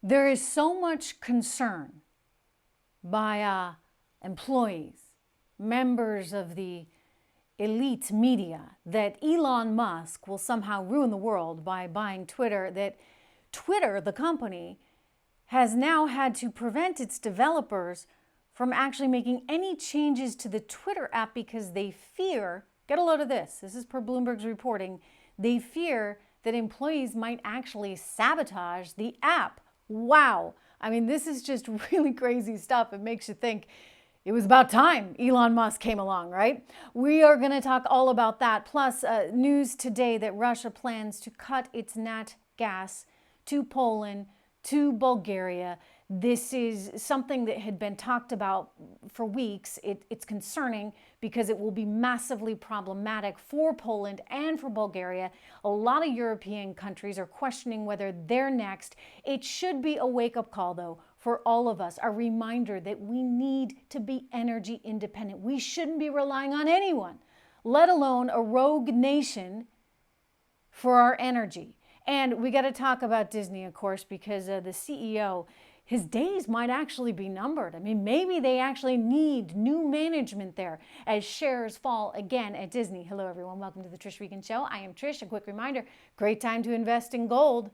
There is so much concern by employees, members of the elite media, that Elon Musk will somehow ruin the world by buying Twitter, that Twitter, the company, has now had to prevent its developers from actually making any changes to the Twitter app because they fear, get a load of this is per Bloomberg's reporting, they fear that employees might actually sabotage the app. Wow. I mean, this is just really crazy stuff. It makes you think it was about time Elon Musk came along, right? We are going to talk all about that. Plus, news today that Russia plans to cut its nat gas to Poland, to Bulgaria. This is something that had been talked about for weeks. It's concerning because it will be massively problematic for Poland and for Bulgaria. A lot of European countries are questioning whether they're next. It should be a wake-up call, though, for all of us, a reminder that we need to be energy independent. We shouldn't be relying on anyone, let alone a rogue nation, for our energy. And we got to talk about Disney, of course, because the CEO, his days might actually be numbered. I mean, maybe they actually need new management there as shares fall again at Disney. Hello, everyone. Welcome to the Trish Regan Show. I am Trish. A quick reminder, great time to invest in gold.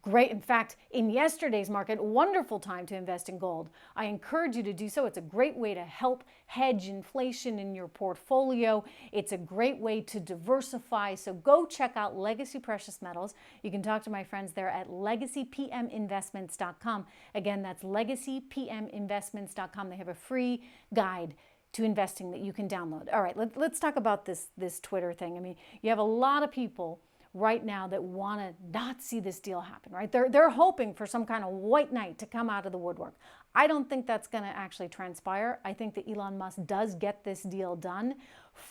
Great. In fact, in yesterday's market, wonderful time to invest in gold. I encourage you to do so. It's a great way to help hedge inflation in your portfolio. It's a great way to diversify. So go check out Legacy Precious Metals. You can talk to my friends there at legacypminvestments.com. Again, that's legacypminvestments.com. They have a free guide to investing that you can download. All right, let's talk about this Twitter thing. I mean, you have a lot of people right now that want to not see this deal happen, right? They're hoping for some kind of white knight to come out of the woodwork. I don't think that's going to actually transpire. I think that Elon Musk does get this deal done.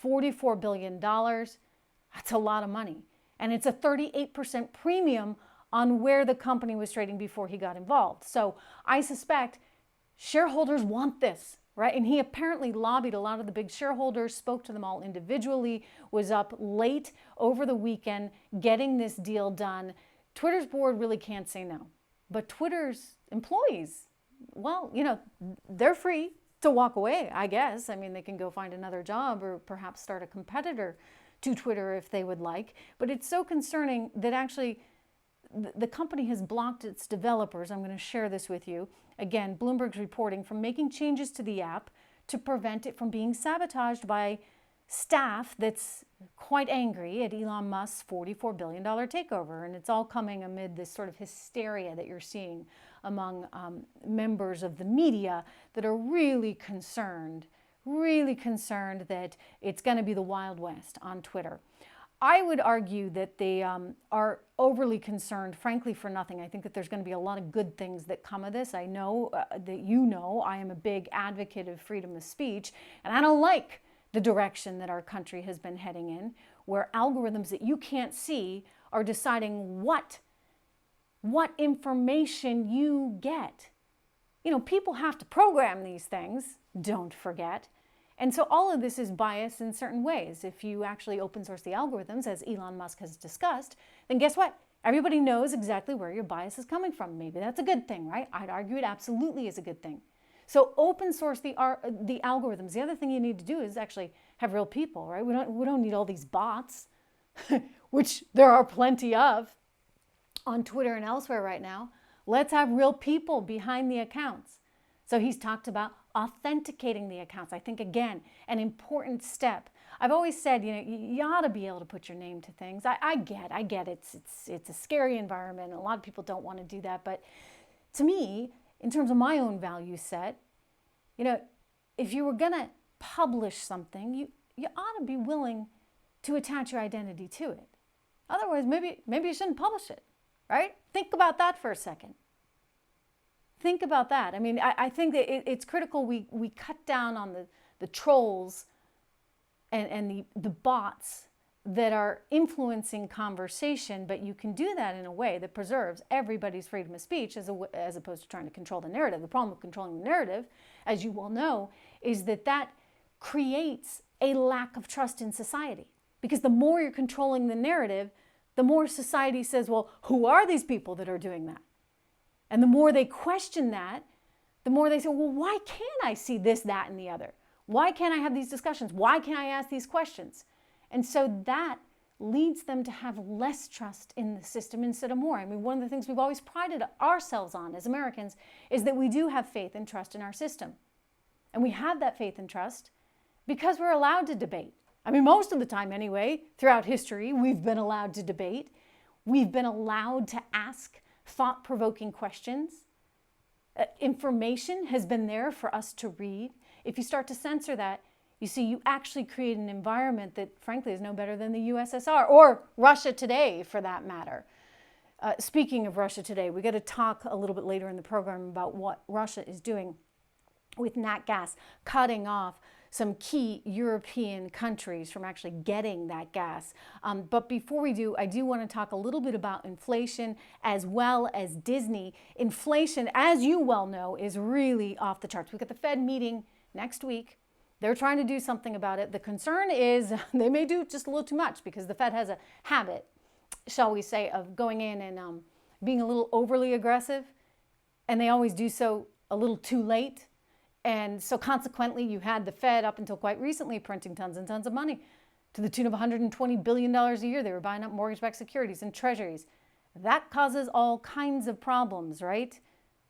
$44 billion, that's a lot of money. And it's a 38% premium on where the company was trading before he got involved. So I suspect shareholders want this, right? And he apparently lobbied a lot of the big shareholders, spoke to them all individually, was up late over the weekend getting this deal done. Twitter's board really can't say no. But Twitter's employees, well, you know, they're free to walk away, I guess. I mean, they can go find another job or perhaps start a competitor to Twitter if they would like. But it's so concerning that actually the company has blocked its developers. I'm going to share this with you. Again, Bloomberg's reporting, from making changes to the app to prevent it from being sabotaged by staff that's quite angry at Elon Musk's $44 billion takeover. And it's all coming amid this sort of hysteria that you're seeing among members of the media that are really concerned that it's going to be the Wild West on Twitter. I would argue that they are overly concerned, frankly, for nothing. I think that there's going to be a lot of good things that come of this. I know that you know I am a big advocate of freedom of speech, and I don't like the direction that our country has been heading in, where algorithms that you can't see are deciding what information you get. You know, people have to program these things, don't forget. And so all of this is biased in certain ways. If you actually open source the algorithms, as Elon Musk has discussed, then guess what? Everybody knows exactly where your bias is coming from. Maybe that's a good thing, right? I'd argue it absolutely is a good thing. So open source the algorithms. The other thing you need to do is actually have real people, right? We don't need all these bots, which there are plenty of on Twitter and elsewhere right now. Let's have real people behind the accounts. So he's talked about authenticating the accounts. I think, again, an important step. I've always said, you know, you ought to be able to put your name to things. I get it's a scary environment. A lot of people don't want to do that. But to me, in terms of my own value set, you know, if you were going to publish something, you ought to be willing to attach your identity to it. Otherwise, maybe you shouldn't publish it, right? Think about that for a second. Think about that. I mean, I think that it's critical we cut down on the trolls and the bots that are influencing conversation, but you can do that in a way that preserves everybody's freedom of speech as opposed to trying to control the narrative. The problem with controlling the narrative, as you well know, is that creates a lack of trust in society. Because the more you're controlling the narrative, the more society says, well, who are these people that are doing that? And the more they question that, the more they say, well, why can't I see this, that, and the other? Why can't I have these discussions? Why can't I ask these questions? And so that leads them to have less trust in the system instead of more. I mean, one of the things we've always prided ourselves on as Americans is that we do have faith and trust in our system. And we have that faith and trust because we're allowed to debate. I mean, most of the time anyway, throughout history, we've been allowed to debate. We've been allowed to ask thought-provoking questions. Information has been there for us to read. If you start to censor that, you see, you actually create an environment that, frankly, is no better than the USSR or Russia today, for that matter. Speaking of Russia today, we got to talk a little bit later in the program about what Russia is doing with nat gas, cutting off some key European countries from actually getting that gas. But before we do, I do want to talk a little bit about inflation as well as Disney. Inflation, as you well know, is really off the charts. We've got the Fed meeting next week. They're trying to do something about it. The concern is they may do just a little too much because the Fed has a habit, shall we say, of going in and being a little overly aggressive, and they always do so a little too late. And so consequently, you had the Fed up until quite recently printing tons and tons of money to the tune of $120 billion a year. They were buying up mortgage-backed securities and treasuries. That causes all kinds of problems, right?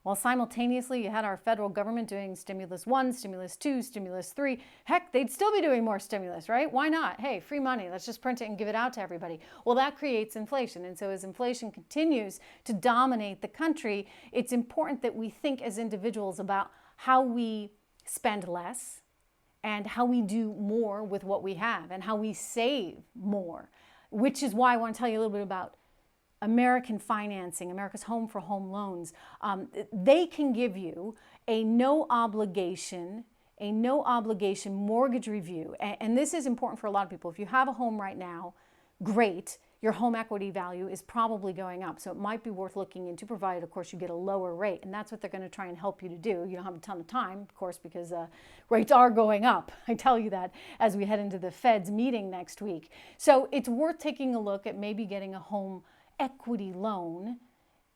While simultaneously you had our federal government doing stimulus 1, stimulus 2, stimulus 3. Heck, they'd still be doing more stimulus, right? Why not? Hey, free money, let's just print it and give it out to everybody. Well, that creates inflation. And so as inflation continues to dominate the country, it's important that we think as individuals about how we spend less and how we do more with what we have and how we save more, which is why I want to tell you a little bit about American financing, America's Home for Home Loans. They can give you a no obligation mortgage review. And this is important for a lot of people. If you have a home right now, great. Your home equity value is probably going up. So it might be worth looking into, provided, of course, you get a lower rate. And that's what they're going to try and help you to do. You don't have a ton of time, of course, because rates are going up. I tell you that as we head into the Fed's meeting next week. So it's worth taking a look at maybe getting a home equity loan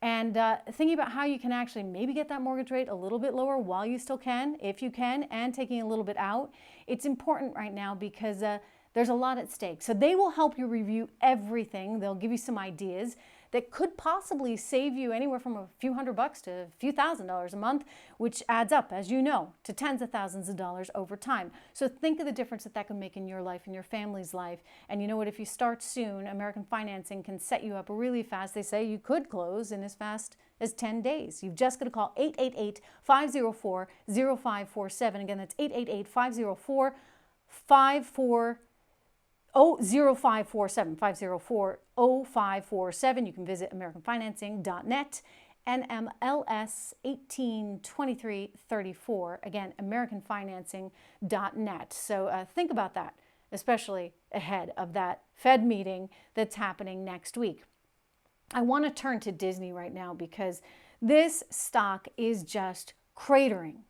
and thinking about how you can actually maybe get that mortgage rate a little bit lower while you still can, if you can, and taking a little bit out. It's important right now because there's a lot at stake. So they will help you review everything. They'll give you some ideas that could possibly save you anywhere from a few $100 to a few $1,000s a month, which adds up, as you know, to tens of thousands of dollars over time. So think of the difference that that can make in your life and your family's life. And you know what? If you start soon, American Financing can set you up really fast. They say you could close in as fast as 10 days. You've just got to call 888-504-0547. Again, that's 888-504-0547. 504-0547. You can visit AmericanFinancing.net, NMLS 182334. Again, AmericanFinancing.net. So think about that, especially ahead of that Fed meeting that's happening next week. I want to turn to Disney right now because this stock is just cratering.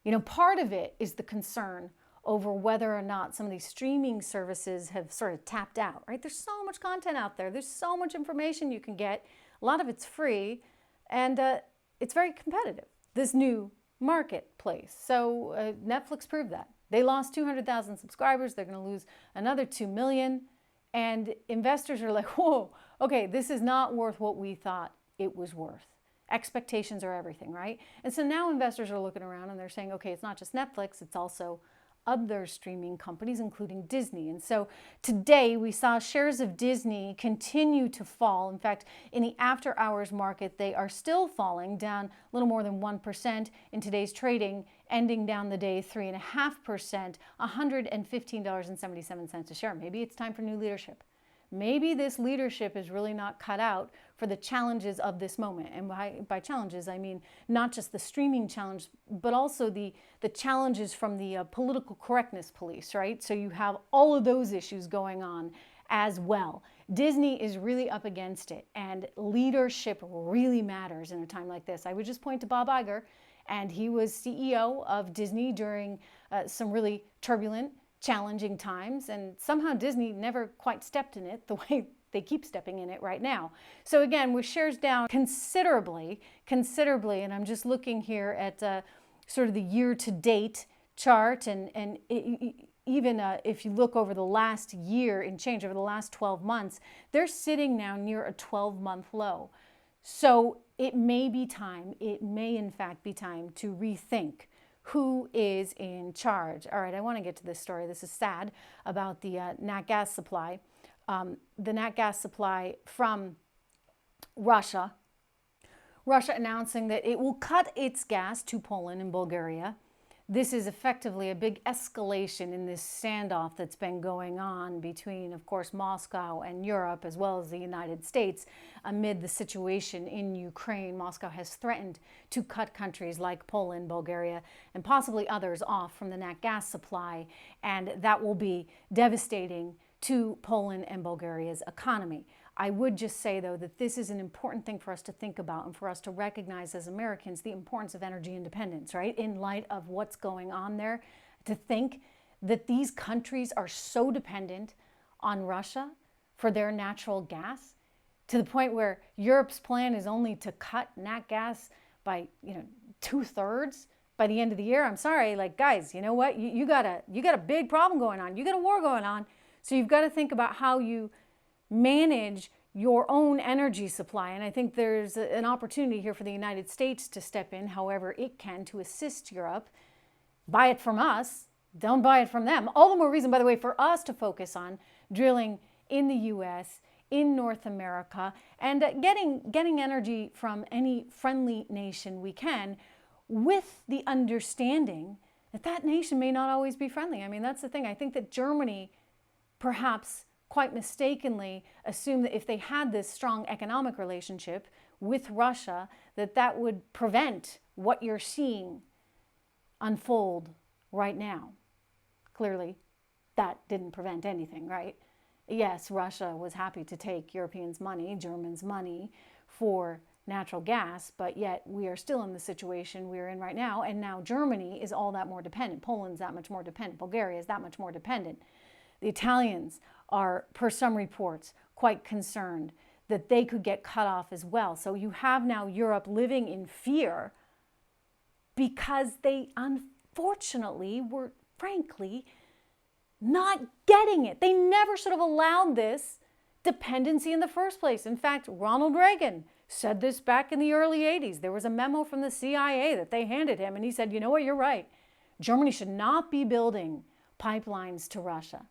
You know, part of it is the concern over whether or not some of these streaming services have sort of tapped out, right? There's so much content out there. There's so much information you can get. A lot of it's free, and it's very competitive, this new marketplace. So Netflix proved that. They lost 200,000 subscribers. They're going to lose another 2 million. And investors are like, whoa, okay, this is not worth what we thought it was worth. Expectations are everything, right? And so now investors are looking around and they're saying, okay, it's not just Netflix, it's also other streaming companies, including Disney. And so today we saw shares of Disney continue to fall. In fact, in the after hours market, they are still falling, down a little more than 1% in today's trading, ending down the day 3.5%, $115.77 a share. Maybe it's time for new leadership. Maybe this leadership is really not cut out for the challenges of this moment. And by challenges, I mean not just the streaming challenge, but also the challenges from the political correctness police, right? So you have all of those issues going on as well. Disney is really up against it, and leadership really matters in a time like this. I would just point to Bob Iger, and he was CEO of Disney during some really turbulent, challenging times, and somehow Disney never quite stepped in it the way they keep stepping in it right now. So again, with shares down considerably, and I'm just looking here at sort of the year-to-date chart, and even if you look over the last year and change, over the last 12 months, they're sitting now near a 12-month low. So it may be time, it may in fact be time to rethink who is in charge. All right, I want to get to this story. This is sad about the nat gas supply. The nat gas supply from Russia. Russia announcing that it will cut its gas to Poland and Bulgaria. This is effectively a big escalation in this standoff that's been going on between, of course, Moscow and Europe, as well as the United States, amid the situation in Ukraine. Moscow has threatened to cut countries like Poland, Bulgaria, and possibly others off from the nat gas supply, and that will be devastating to Poland and Bulgaria's economy. I would just say, though, that this is an important thing for us to think about and for us to recognize as Americans the importance of energy independence, right? In light of what's going on there, to think that these countries are so dependent on Russia for their natural gas to the point where Europe's plan is only to cut nat gas by, 2/3 by the end of the year. I'm sorry, guys, you know what? You got a big problem going on. You got a war going on. So you've got to think about how you manage your own energy supply. And I think there's an opportunity here for the United States to step in however it can to assist Europe. Buy it from us, don't buy it from them. All the more reason, by the way, for us to focus on drilling in the US, in North America, and getting energy from any friendly nation we can, with the understanding that that nation may not always be friendly. I mean, that's the thing. I think that Germany perhaps quite mistakenly assumed that if they had this strong economic relationship with Russia, that would prevent what you're seeing unfold right now. Clearly, that didn't prevent anything, right? Yes, Russia was happy to take Europeans' money, Germans' money for natural gas, but yet we are still in the situation we're in right now, and now Germany is all that more dependent. Poland's that much more dependent. Bulgaria is that much more dependent. The Italians are, per some reports, quite concerned that they could get cut off as well. So you have now Europe living in fear because they unfortunately were, frankly, not getting it. They never should have allowed this dependency in the first place. In fact, Ronald Reagan said this back in the early 80s. There was a memo from the CIA that they handed him, and he said, you know what, you're right. Germany should not be building pipelines to Russia,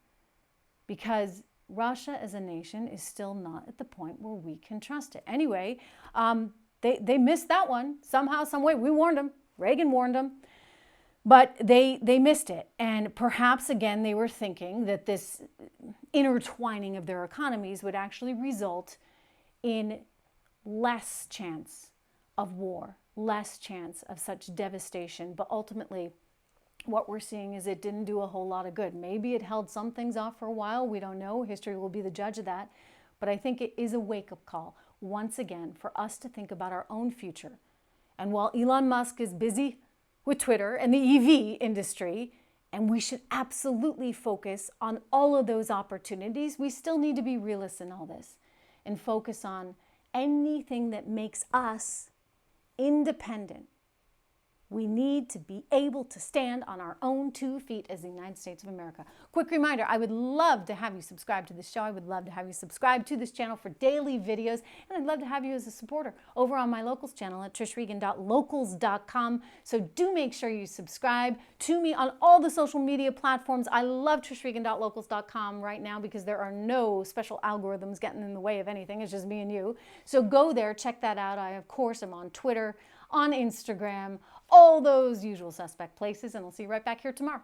because Russia as a nation is still not at the point where we can trust it. Anyway, they missed that one somehow, some way. We warned them. Reagan warned them. But they missed it. And perhaps, again, they were thinking that this intertwining of their economies would actually result in less chance of war, less chance of such devastation. But ultimately, what we're seeing is it didn't do a whole lot of good. Maybe it held some things off for a while. We don't know. History will be the judge of that. But I think it is a wake-up call, once again, for us to think about our own future. And while Elon Musk is busy with Twitter and the EV industry, and we should absolutely focus on all of those opportunities, we still need to be realists in all this and focus on anything that makes us independent. We need to be able to stand on our own 2 feet as the United States of America. Quick reminder, I would love to have you subscribe to this show. I would love to have you subscribe to this channel for daily videos. And I'd love to have you as a supporter over on my locals channel at trishregan.locals.com. So do make sure you subscribe to me on all the social media platforms. I love trishregan.locals.com right now because there are no special algorithms getting in the way of anything. It's just me and you. So go there, check that out. I, of course, am on Twitter, on Instagram, all those usual suspect places, and I'll see you right back here tomorrow.